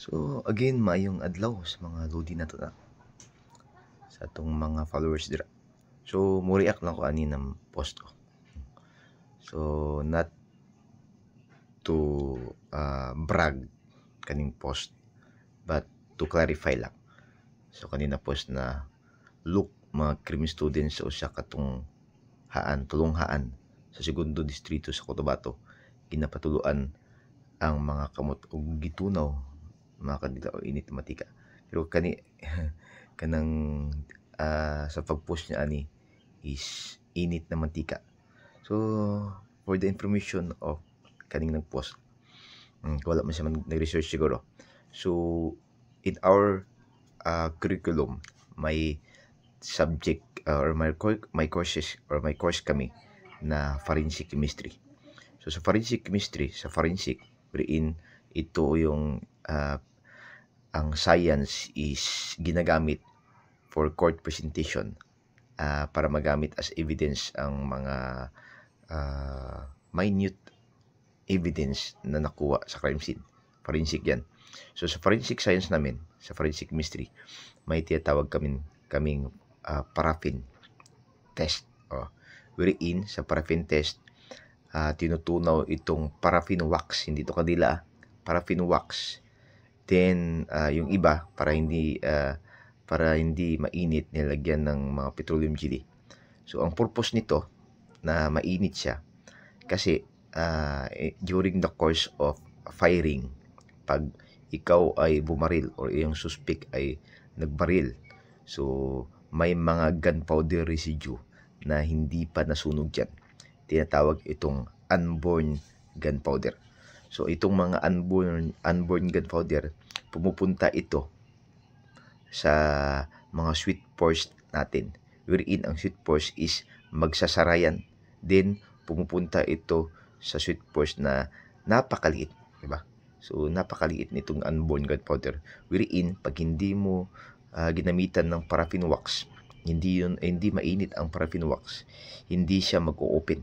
So again, maayong adlaw sa mga lodi na to na sa atong mga followers dira. So mo react lang ko ani ng post ko. So not to brag kaning post, but to clarify lang. So kanina post na look mga crime students sa usa katong tulong haan sa segundo distrito sa Cotabato ginapatuluan ang mga kamot og gitunaw mga kandida o init na matika. Pero kanang sa pag-post niya ani is init na mantika. So for the information of kaning nag-post, wala man siya nag-research siguro. So in our curriculum, may subject or my course kami na forensic chemistry. So sa forensic chemistry, sa forensic wherein ito yung ang science is ginagamit for court presentation para magamit as evidence ang mga minute evidence na nakuha sa crime scene. Forensic yan. So sa forensic science namin, sa forensic chemistry, may tinatawag kaming paraffin test. Wherein sa paraffin test, tinutunaw itong paraffin wax, hindi to kadila, paraffin wax. Then yung iba para hindi mainit nilagyan ng mga petroleum jelly. So ang purpose nito na mainit siya kasi during the course of firing, pag ikaw ay bumaril or yung suspect ay nagbaril, so may mga gunpowder residue na hindi pa nasunog dyan. Tinatawag itong unborn gunpowder. So itong mga unborn gunpowder, pumupunta ito sa mga sweet pores natin. Wherein ang sweet pores is magsasarayan. Then pumupunta ito sa sweet pores na napakaliit, di ba? So napakaliit nitong unborn gunpowder. Wherein pag hindi mo ginamitan ng paraffin wax, hindi mainit ang paraffin wax, hindi siya mag-o-open.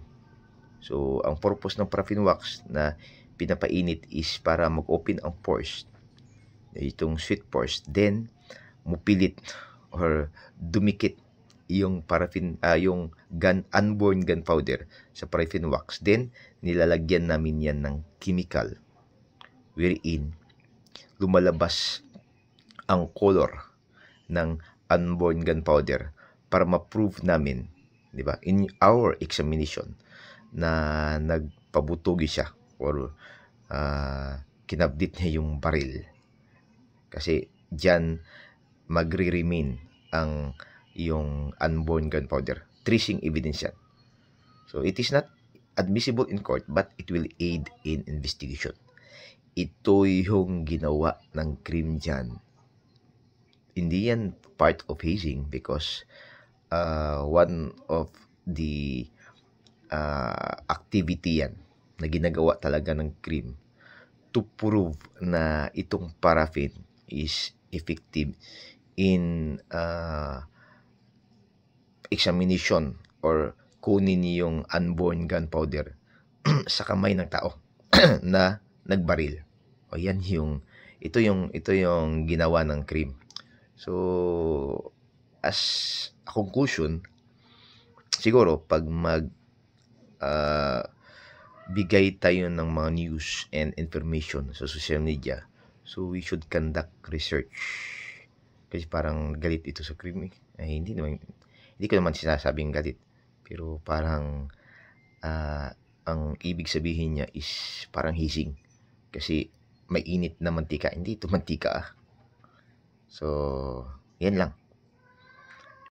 So ang purpose ng paraffin wax na pinapainit is para mag-open ang pores, itong sweet pores. Then mupilit or dumikit yung paraffin yung unborn gunpowder sa paraffin wax. Then nilalagyan namin yan ng chemical wherein lumalabas ang color ng unborn gunpowder para ma-prove namin, di ba, in our examination na nagpabutugi siya or kinabdit niya yung baril. Kasi diyan magre-remain ang yung unborn gunpowder. Tracing evidence yan. So it is not admissible in court, but it will aid in investigation. Ito yung ginawa ng crime dyan. Hindi yan part of hazing because one of the activity yan na ginagawa talaga ng crime to prove na itong paraffin is effective in examination or kunin yung unborn gunpowder sa kamay ng tao na nagbaril. O yan ito yung ginawa ng crime. So as a conclusion, siguro pag bigay tayo ng mga news and information sa social media, so we should conduct research. Kasi parang galit ito sa crime. Hindi ko naman sinasabing galit, pero parang ang ibig sabihin niya is parang hazing. Kasi may init na mantika. Hindi ito mantika. So yan lang.